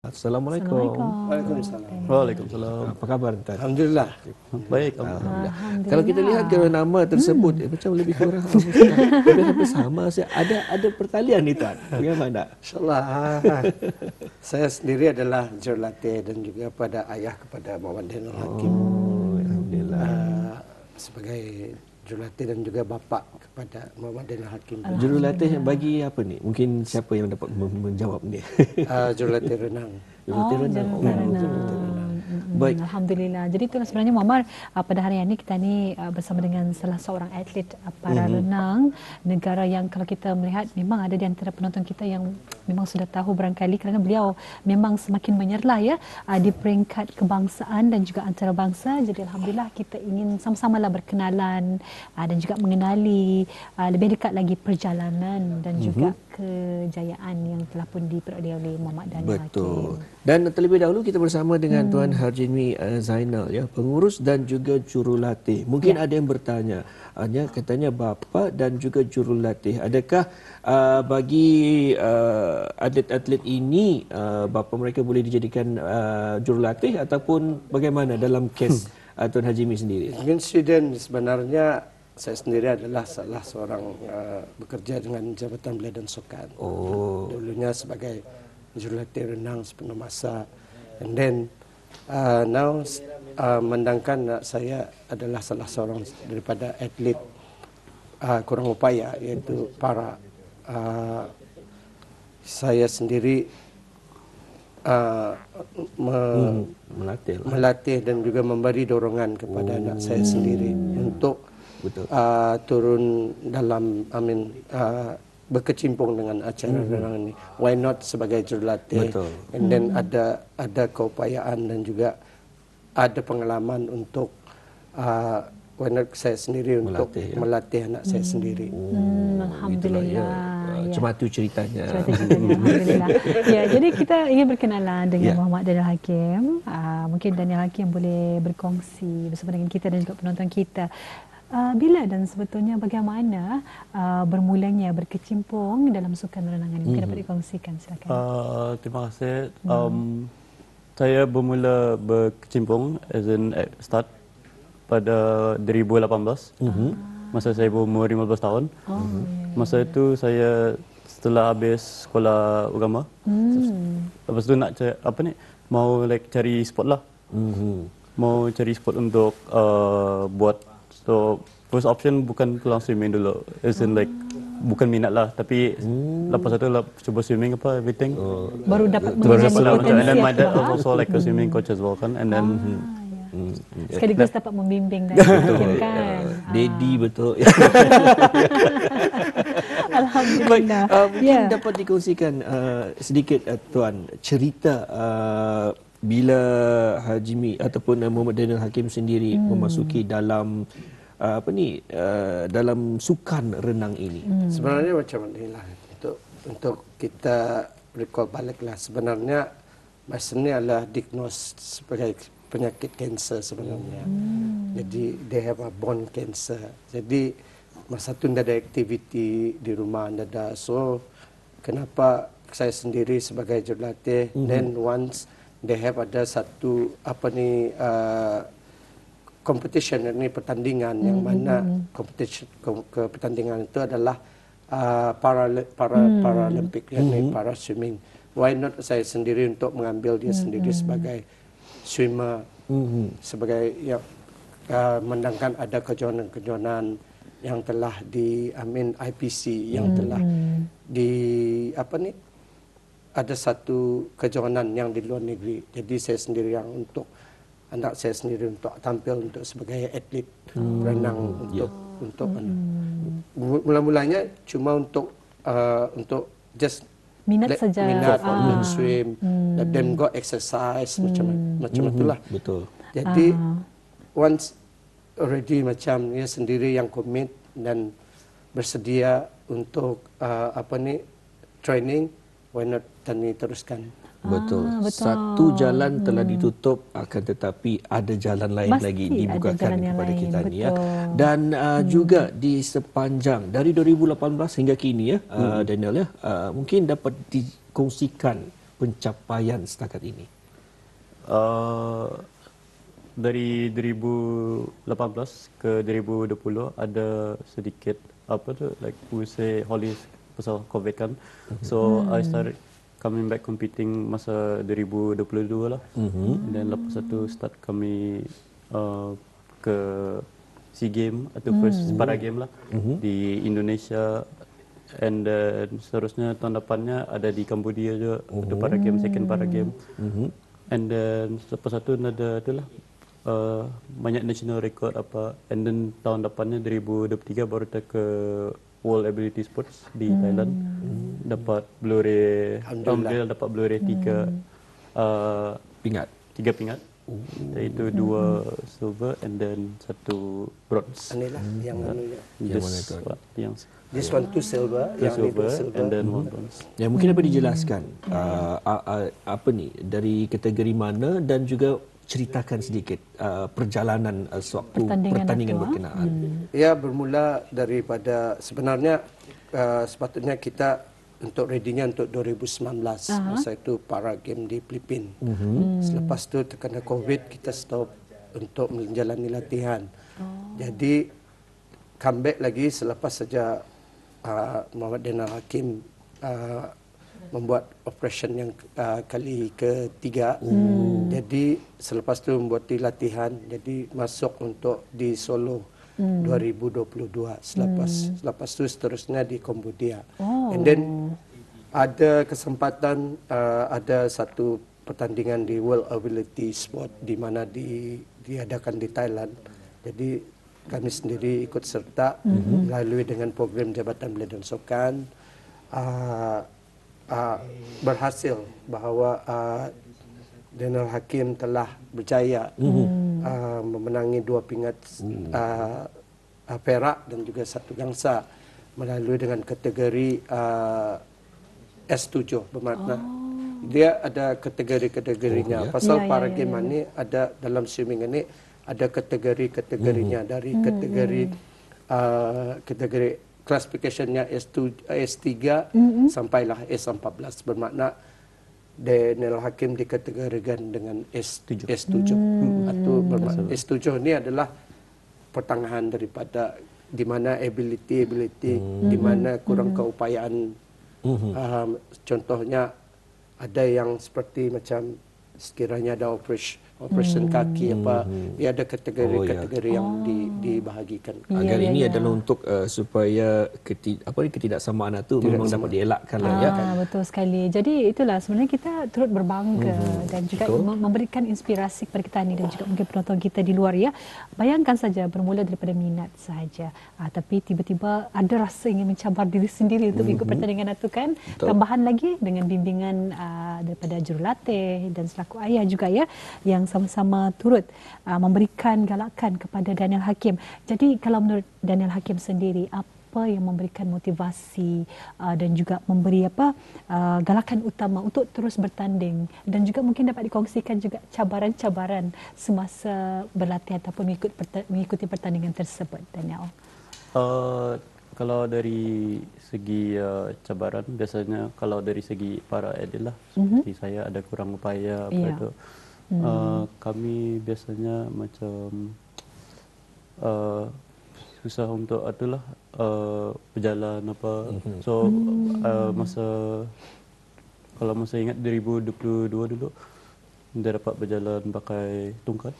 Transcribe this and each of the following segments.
Assalamualaikum. Waalaikumsalam. Waalaikumsalam. Apa khabar Tan? Alhamdulillah. Baik, Alhamdulillah. Kalau kita lihat nama tersebut macam lebih kurang hampir sama saja. Ada pertalian ni Tan. Bagaimana? InsyaAllah. Saya sendiri adalah jurulatih dan juga pada ayah kepada Muhammad Zainal Hakim. Alhamdulillah. Sebagai jurulatih dan juga bapa kepada Muhammad Zainal Hakim. Jurulatih bagi apa ni? Mungkin siapa yang dapat menjawab ni? Jurulatih renang. Jurulatih renang. Baik. Alhamdulillah. Jadi itulah sebenarnya Muammar, pada hari ini kita ni bersama dengan salah seorang atlet para renang negara yang kalau kita melihat memang ada di antara penonton kita yang memang sudah tahu barangkali kerana beliau memang semakin menyerlah ya di peringkat kebangsaan dan juga antarabangsa. Jadi alhamdulillah kita ingin sama-samalah berkenalan dan juga mengenali lebih dekat lagi perjalanan dan juga kejayaan yang telah pun diperoleh oleh Muhammad Zainal Hakim. Betul. Dan terlebih dahulu kita bersama dengan Tuan Harjini Zainal ya, pengurus dan juga jurulatih. Mungkin ada yang bertanya, katanya bapa dan juga jurulatih. Adakah bagi atlet-atlet ini bapa mereka boleh dijadikan jurulatih ataupun bagaimana dalam kes Tuan Harjini sendiri? Insiden sebenarnya saya sendiri adalah salah seorang bekerja dengan Jabatan Belia dan Sukan. Dulunya sebagai jurulatih renang sepenuh masa. And then now mendangkan saya adalah salah seorang daripada atlet kurang upaya, iaitu para saya sendiri melatih dan juga memberi dorongan kepada anak saya sendiri untuk turun dalam berkecimpung dengan acara renang ini. Why not sebagai jurulatih? And then ada keupayaan dan juga ada pengalaman untuk why not saya sendiri untuk melatih anak saya sendiri. Alhamdulillah. Cuma itu ceritanya. Alhamdulillah. Ya, jadi kita ingin berkenalan dengan Muhammad Zainal Hakim. Mungkin Daniel Hakim boleh berkongsi bersama dengan kita dan juga penonton kita. Bila dan sebetulnya bagaimana bermulanya berkecimpung dalam sukan renangan ini? Mungkin dapat dikongsikan, silakan. Terima kasih. Saya bermula berkecimpung as in start pada 2018. Masa saya berumur 15 tahun. Masa itu saya setelah habis sekolah agama. Lepas tu nak mau cari sport lah. Mau cari sport untuk buat. So first option bukan pulang swimming dulu, as in bukan minat lah, tapi lepas itu cuba swimming everything. Baru dapat mengenali potensi. And then my dad also a swimming coach as well kan, and then sekaligus dapat membimbing dan kan. Daddy betul. Alhamdulillah. Mungkin dapat dikongsikan sedikit Tuan cerita bila Harjini ataupun Muhammad Zainal Hakim sendiri memasuki dalam dalam sukan renang ini. Sebenarnya macam inilah untuk kita recall baliklah, sebenarnya masa ini adalah diagnosed sebagai penyakit kanser sebenarnya. Jadi they have a bone cancer. Jadi masa itu tidak ada aktiviti di rumah, tidak ada. So kenapa saya sendiri sebagai jurulatih, then once they have ada satu competition, ini pertandingan yang mana pertandingan itu adalah Paralympic, yakni para swimming. Why not saya sendiri untuk mengambil dia sendiri sebagai swimmer, sebagai mendangkan ada kejohanan-kejohanan yang telah di IPC yang telah ada satu kejohanan yang di luar negeri. Jadi saya sendiri yang untuk anak saya sendiri untuk tampil untuk sebagai atlet renang untuk mula-mulanya cuma untuk just minat saja, minat untuk swim, then go exercise macam itulah. Betul. Jadi once already macam dia sendiri yang commit dan bersedia untuk training, why not teruskan. Betul. Satu jalan telah ditutup, akan tetapi ada jalan lain lagi dibukakan kepada kita ni ya. Dan juga di sepanjang dari 2018 hingga kini ya, Daniel ya, mungkin dapat dikongsikan pencapaian setakat ini? Dari 2018 ke 2020 ada sedikit apa tu, like we say holidays pasal COVID kan. So I started coming back competing masa 2022 lah. Dan lepas itu start kami ke SEA Games atau first Para Game lah di Indonesia. And then seterusnya tahun depannya ada di Cambodia juga atau Para Game, second Para Game. And then lepas itu ada itulah banyak national record apa. And then tahun depannya 2023 baru kita ke World Ability Sports di Thailand. Dapat Blu-ray, alhamdulillah dapat Blu-ray 3 Pingat. 3 pingat. Iaitu 2 silver and then 1 bronze. Inilah yang Yang mana tu? Yang this one 2 silver, yang ini 2 silver. and then 1 bronze. Ya, mungkin dapat dijelaskan apa ni, dari kategori mana, dan juga ceritakan sedikit perjalanan sewaktu pertandingan berkenaan. Ya, bermula daripada sebenarnya sepatutnya kita untuk ready-nya untuk 2019. Masa itu Para Game di Filipina. Selepas itu terkena COVID, kita stop untuk menjalani latihan. Jadi comeback lagi selepas saja Muhammad Daniel Hakim membuat operation yang kali ketiga. Jadi selepas itu membuat latihan, jadi masuk untuk di Solo 2022. Selepas itu seterusnya di Cambodia. And then ada kesempatan ada satu pertandingan di World Ability Sport di mana diadakan di Thailand. Jadi kami sendiri ikut serta melalui dengan program Jabatan Belia dan Sukan. Berhasil bahawa Daniel Hakim telah berjaya memenangi 2 pingat perak dan juga 1 gangsa melalui dengan kategori S7, bermakna dia ada kategori-kategorinya. Pasal Para Game ini ada dalam swimming ini ada kategori-kategorinya, dari kategori classificationnya S3 sampailah S14, bermakna Daniel Hakim dikategorikan dengan S7. Atau bermakna S7 ini adalah pertengahan daripada di mana ability di mana kurang keupayaan. Contohnya ada yang seperti macam sekiranya ada operation kaki apa, dia ada kategori-kategori yang dibahagikan. Agar ini adalah untuk supaya ketidaksamaan itu memang dapat dielakkan lah ya. Betul sekali. Jadi itulah sebenarnya kita turut berbangga dan juga memberikan inspirasi kepada kita ni dan juga mungkin penonton kita di luar ya. Bayangkan saja bermula daripada minat saja, tapi tiba-tiba ada rasa ingin mencabar diri sendiri untuk ikut pertandingan itu kan. Tambahan lagi dengan bimbingan daripada jurulatih dan selaku ayah juga ya, yang sama-sama turut memberikan galakan kepada Daniel Hakim. Jadi kalau menurut Daniel Hakim sendiri, apa yang memberikan motivasi dan juga memberi galakan utama untuk terus bertanding, dan juga mungkin dapat dikongsikan juga cabaran-cabaran semasa berlatih ataupun mengikuti pertandingan tersebut, Daniel? Kalau dari segi cabaran, biasanya kalau dari segi para atlet lah, seperti saya ada kurang upaya apa itu. Kami biasanya macam susah untuk itulah berjalan apa. So kalau masa ingat 2022 dulu dia dapat berjalan pakai tungkat,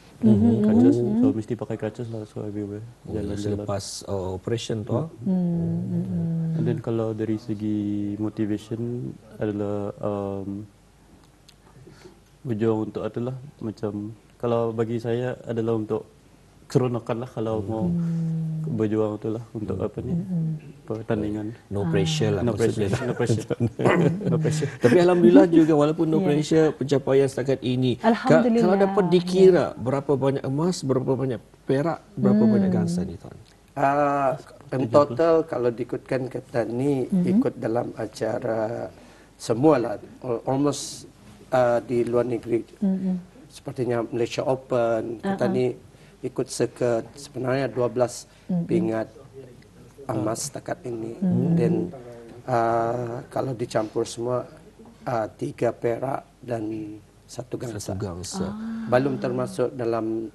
crutches. So mesti pakai crutches lah, so everywhere jalan-jalan. Selepas operation tu. And then kalau dari segi motivation adalah berjuang untuk itulah, macam kalau bagi saya adalah untuk keseronokan lah kalau mau berjuang itulah untuk apa ni pertandingan. No pressure lah. No pressure. No pressure. Tapi alhamdulillah juga walaupun no pressure, pencapaian setakat ini. Alhamdulillah. Kalau dapat dikira berapa banyak emas, berapa banyak perak, berapa banyak gangsa ni tuan? In total kalau diikutkan kata ni ikut dalam acara semualah almost di luar negeri. Sepertinya Malaysia Open, kita ni ikut sebenarnya 12 pingat emas setakat ini. Dan kalau dicampur semua 3 perak dan 1 gangsa. Satu gangsa. Belum termasuk dalam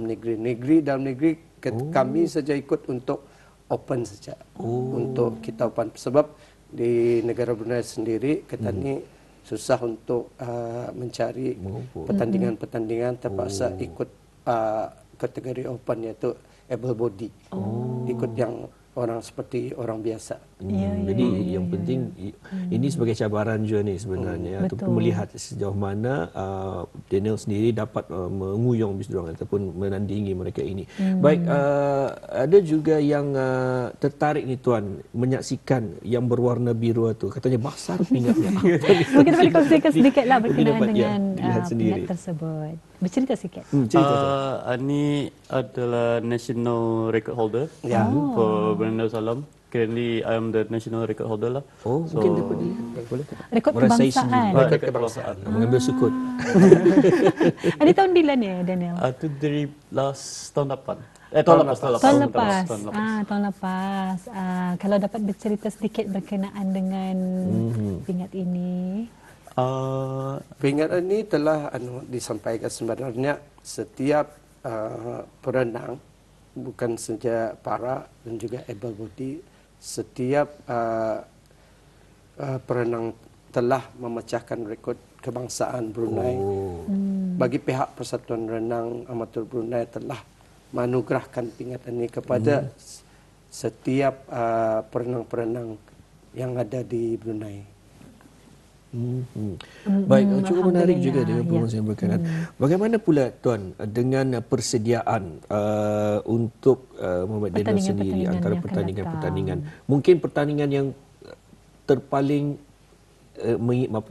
negeri. Dalam negeri kami saja ikut untuk open saja. Untuk kita open. Sebab di negara Brunei sendiri kita ni susah untuk mencari pertandingan-pertandingan, terpaksa ikut kategori open, iaitu able body. Ikut yang orang seperti orang biasa. Jadi yang penting ini sebagai cabaran juga ni sebenarnya, ataupun melihat sejauh mana Daniel sendiri dapat menguyong bis diorang ataupun menandingi mereka ini. Baik, ada juga yang tertarik ni tuan menyaksikan yang berwarna biru tu. Katanya basar pingatnya. Mungkin boleh kongsikan sedikitlah berkenaan dapat, dengan lihat sendiri. pingat tersebut. Bercerita sikit. Ani adalah national record holder for Brunei Darussalam. Currently, I am the national record holder lah. Mungkin dapat dilihat. Boleh. Rekod Merasai kebangsaan. sendiri. Record kebangsaan. Mengambil sukut. Ada tahun bila ni, Daniel? Itu dari tahun depan. Tahun lepas. Tahun lepas. Kalau dapat bercerita sedikit berkenaan dengan pingat ini. Pingat ini telah disampaikan sebenarnya setiap perenang, bukan saja para dan juga able body, setiap perenang telah memecahkan rekod kebangsaan Brunei. Bagi pihak Persatuan Renang Amatur Brunei telah menganugerahkan pingat ini kepada setiap perenang-perenang yang ada di Brunei. Baik, cukup menarik juga dengan perkongsian yang berkenaan. Bagaimana pula tuan dengan persediaan untuk Muhammad Daniel sendiri antara pertandingan-pertandingan? Mungkin pertandingan yang terpaling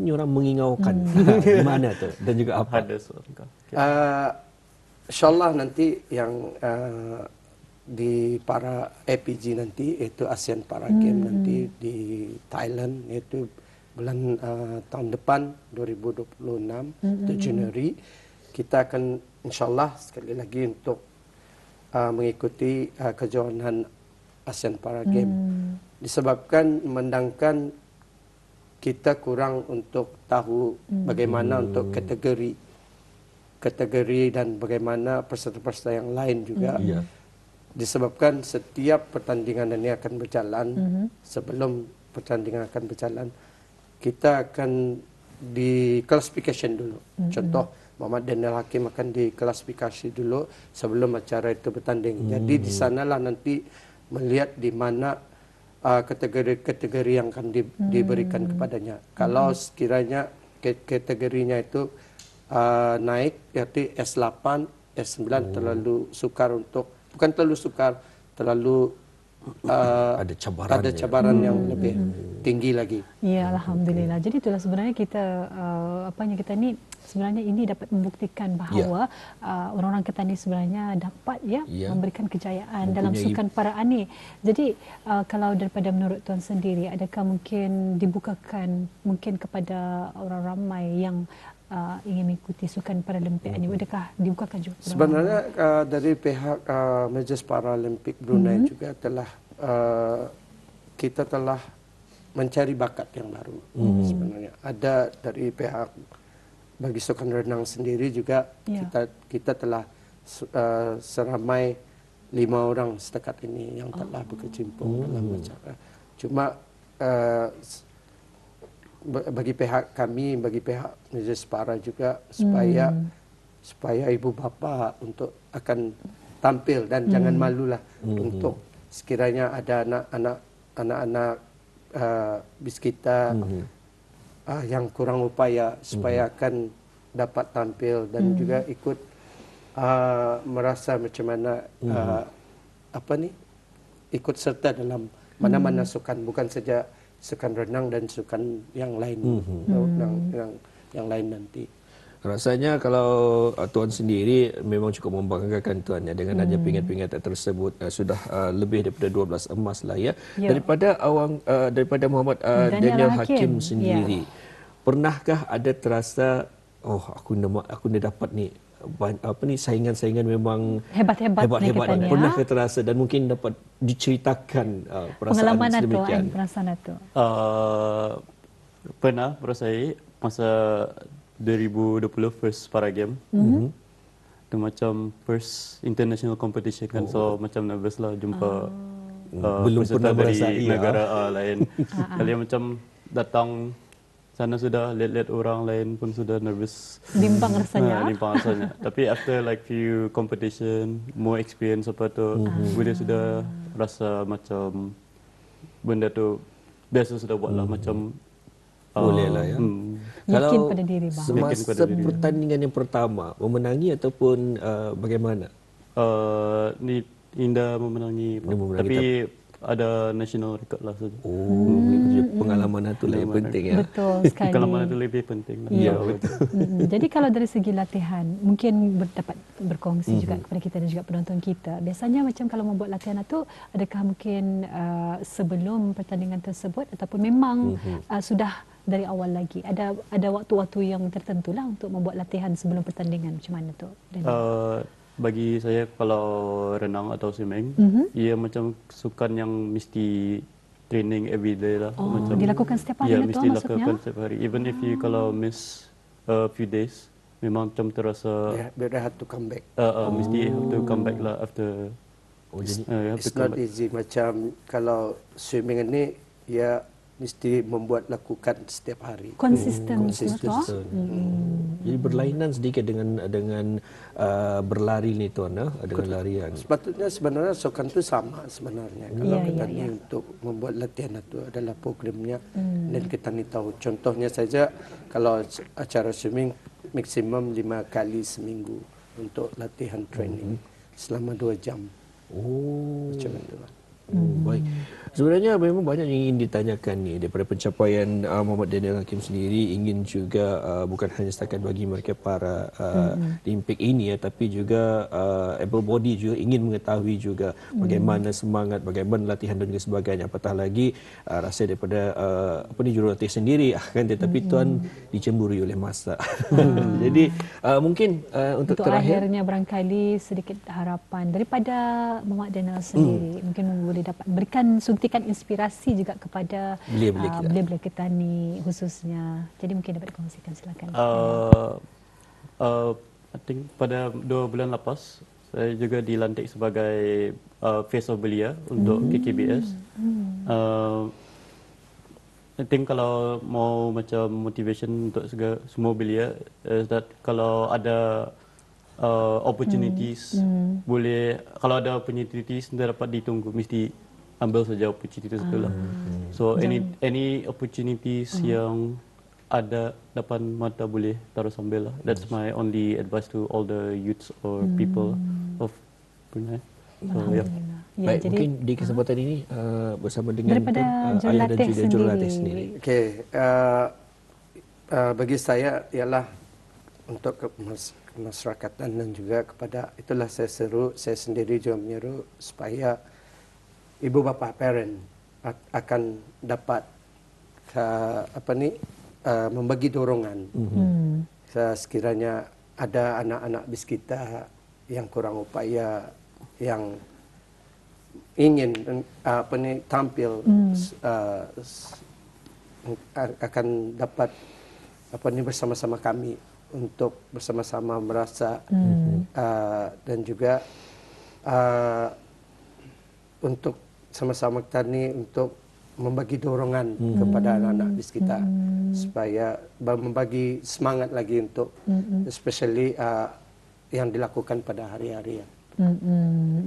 orang mengingaukan di mana tu dan juga apa? InsyaAllah nanti yang di para APG nanti, iaitu ASEAN Para Games nanti di Thailand, iaitu bulan tahun depan 2026 Januari, kita akan insyaAllah sekali lagi untuk mengikuti kejohanan ASEAN Para Games. Disebabkan mendangkan kita kurang untuk tahu bagaimana untuk kategori dan bagaimana peserta-peserta yang lain juga. Disebabkan setiap pertandingan ini akan berjalan, sebelum pertandingan akan berjalan, kita akan di classification dulu. Contoh, Muhammad Daniel Hakim akan diklasifikasi dulu sebelum acara itu bertanding. Jadi di sanalah nanti melihat di mana kategori-kategori yang akan diberikan kepadanya. Kalau sekiranya kategorinya itu naik, yaitu S8, S9 terlalu sukar untuk, bukan terlalu sukar, terlalu ada cabaran yang lebih tinggi lagi. Ya, alhamdulillah. Jadi itulah sebenarnya kita kita ni sebenarnya ini dapat membuktikan bahawa orang-orang kita ni sebenarnya dapat memberikan kejayaan dalam sukan para ani. Jadi kalau daripada menurut tuan sendiri, adakah mungkin dibukakan mungkin kepada orang ramai yang ingin mengikuti sukan Paralimpik ini, adakah dibukakan juga? Sebenarnya dari pihak Majlis Paralimpik Brunei juga telah kita telah mencari bakat yang baru. Sebenarnya ada dari pihak bagi sukan renang sendiri juga kita telah seramai 5 orang setakat ini yang telah berkecimpung dalam acara. Cuma bagi pihak kami, bagi pihak Majlis Para juga supaya ibu bapa untuk akan tampil dan jangan malulah untuk sekiranya ada anak-anak bis kita yang kurang upaya supaya akan dapat tampil dan juga ikut merasa macam mana ikut serta dalam mana-mana sukan, bukan saja sukan renang dan sukan yang lain, yang lain nanti. Rasanya kalau tuan sendiri memang cukup membanggakan tuan ya, dengan adanya pingat-pingat tersebut, sudah lebih daripada 12 emas lah ya. Daripada Muhammad Daniel Hakim sendiri. Pernahkah ada terasa aku nak dapat ni saingan-saingan memang hebat-hebat pernahkah terasa dan mungkin dapat diceritakan perasaan pengalaman sedemikian? Perasaan itu. pernah bersaing masa 2020 first para game. Itu macam first international competition kan, so macam nervous lah jumpa Belum peserta pernah dari merasai, ya. negara lain. Kali macam datang sana sudah lihat-lihat orang lain pun sudah nervous. Bimbang rasanya. Limpang rasanya. Tapi after like few competition, more experience apa tu, boleh sudah rasa macam benda tu biasa sudah buat lah macam Boleh lah ya. Yakin pada diri bang. Yakin pada Semasa diri. pertandingan yang pertama, memenangi ataupun bagaimana? Ni Indah memenangi, Dia memenangi, tapi ada national record lah saja. Oh, pengalaman itu lah yang penting ya. Betul sekali. Pengalaman itu lebih penting lah. Ya. betul. Jadi kalau dari segi latihan, mungkin dapat berkongsi juga kepada kita dan juga penonton kita. Biasanya macam kalau membuat latihan itu, adakah mungkin sebelum pertandingan tersebut ataupun memang sudah dari awal lagi? Ada waktu-waktu yang tertentu lah untuk membuat latihan sebelum pertandingan. Macam mana tu? Bagi saya kalau renang atau swimming, ia macam sukan yang mesti training every day lah. Oh, macam, dilakukan setiap hari ya, lah tu mesti maksudnya? lakukan setiap hari. Even if you kalau miss a few days, memang macam terasa They have to come back. mesti have to come back lah after. It's, you have to it's come not back. easy. Macam kalau swimming ini, ya mesti membuat lakukan setiap hari. Konsisten. Konsisten. betul? Jadi berlainan sedikit dengan berlari ni tuan, dengan larian. Sepatutnya sebenarnya sukan itu sama sebenarnya. Kalau Ya, kita ya, ni ya. untuk membuat latihan itu adalah programnya dan kita ni tahu. Contohnya saja kalau acara swimming maksimum 5 kali seminggu untuk latihan training selama 2 jam. Oh, Macam itu lah. baik. Sebenarnya memang banyak yang ingin ditanyakan ni daripada pencapaian Muhammad Daniel Hakim sendiri, ingin juga bukan hanya setakat bagi mereka para Olimpik ini ya, tapi juga able body juga ingin mengetahui juga bagaimana semangat, bagaimana latihan dan juga sebagainya. Apatah lagi rasa daripada jurulatih sendiri kan, tetapi tuan dicemburi oleh masa. Jadi mungkin untuk terakhir akhirnya barangkali sedikit harapan daripada Muhammad Daniel sendiri, mungkin boleh dapat berikan suntikan inspirasi juga kepada belia-belia kita ni khususnya. Jadi mungkin dapat dikongsikan, silakan. I think pada 2 bulan lepas saya juga dilantik sebagai Face of Belia untuk KKBS. I think kalau mau macam motivation untuk semua belia is that kalau ada opportunities boleh, kalau ada opportunities tidak dapat ditunggu, mesti ambil saja opportunity tersebut lah. So any opportunities yang ada depan mata boleh terus ambil lah. That's my only advice to all the youths or people of Brunei. So yeah. Ya, baik, jadi mungkin di kesempatan ini bersama dengan daripada ayah dan juga jurulatih jurulatih sendiri. sendiri. Okey, bagi saya ialah untuk kemasyarakatan dan juga kepada, itulah saya sendiri juga menyeru supaya ibu bapa parent akan dapat membagi dorongan. Sekiranya ada anak-anak bis kita yang kurang upaya, yang ingin tampil, akan dapat bersama-sama kami untuk bersama-sama merasa dan juga untuk sama-sama kita ni untuk membagi dorongan kepada anak-anak bis kita supaya membagi semangat lagi untuk especially yang dilakukan pada hari-hari.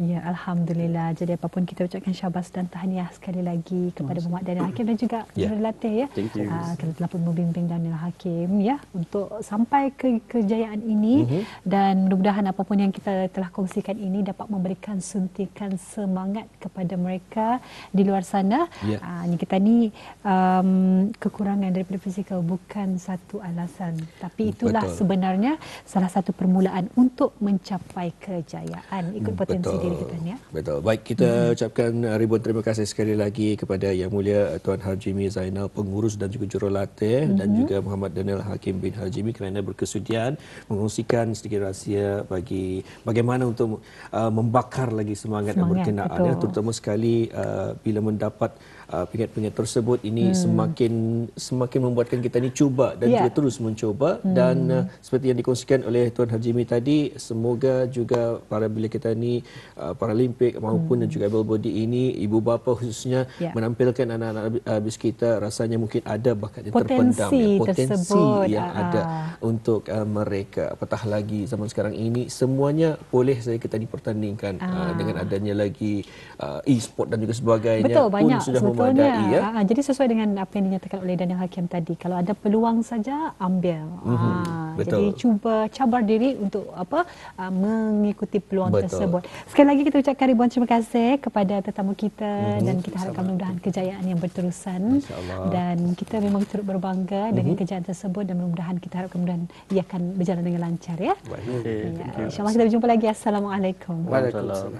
Ya, Alhamdulillah. Jadi apapun kita ucapkan syabas dan tahniah sekali lagi kepada Muhammad Daniel Hakim dan juga jurulatih ya. Thank you. Kerana telah pun membimbing Daniel Hakim ya untuk sampai ke kejayaan ini, dan mudah-mudahan apapun yang kita telah kongsikan ini dapat memberikan suntikan semangat kepada mereka di luar sana. Ini kita ni kekurangan daripada fizikal bukan satu alasan, tapi itulah sebenarnya salah satu permulaan untuk mencapai kejayaan. kembangkan ikut potensi diri kita ni ya. Betul. Baik, kita ucapkan ribuan terima kasih sekali lagi kepada Yang Mulia Tuan Harjimi Zainal, pengurus dan juga jurulatih, dan juga Muhammad Daniel Hakim bin Harjimi kerana berkesudian mengongsikan sedikit rahsia bagi bagaimana untuk membakar lagi semangat yang berkenaan ya, terutama sekali bila mendapat peringkat-peringkat tersebut ini semakin membuatkan kita ni cuba dan juga terus mencuba dan seperti yang dikongsikan oleh Tuan Harjimi tadi, semoga juga bila kita ni Paralimpik maupun dan juga Able Body ini, ibu bapa khususnya menampilkan anak-anak habis kita, rasanya mungkin ada bakat yang terpendam, potensi yang ada untuk mereka. Apatah lagi zaman sekarang ini semuanya boleh saya kita dipertandingkan dengan adanya lagi e-sport dan juga sebagainya. Betul, banyak sudah sebetulnya. memadai ya. Jadi sesuai dengan apa yang dinyatakan oleh Daniel Hakim tadi, kalau ada peluang saja ambil. Jadi cuba cabar diri untuk mengikuti peluang tersebut. Sekali lagi kita ucapkan ribuan terima kasih kepada tetamu kita dan kita harapkan mudah-mudahan kejayaan yang berterusan dan kita memang turut berbangga dengan kejayaan tersebut dan mudah-mudahan kita harapkan mudah-mudahan ia akan berjalan dengan lancar ya. InsyaAllah kita berjumpa lagi. Assalamualaikum. Waalaikumsalam.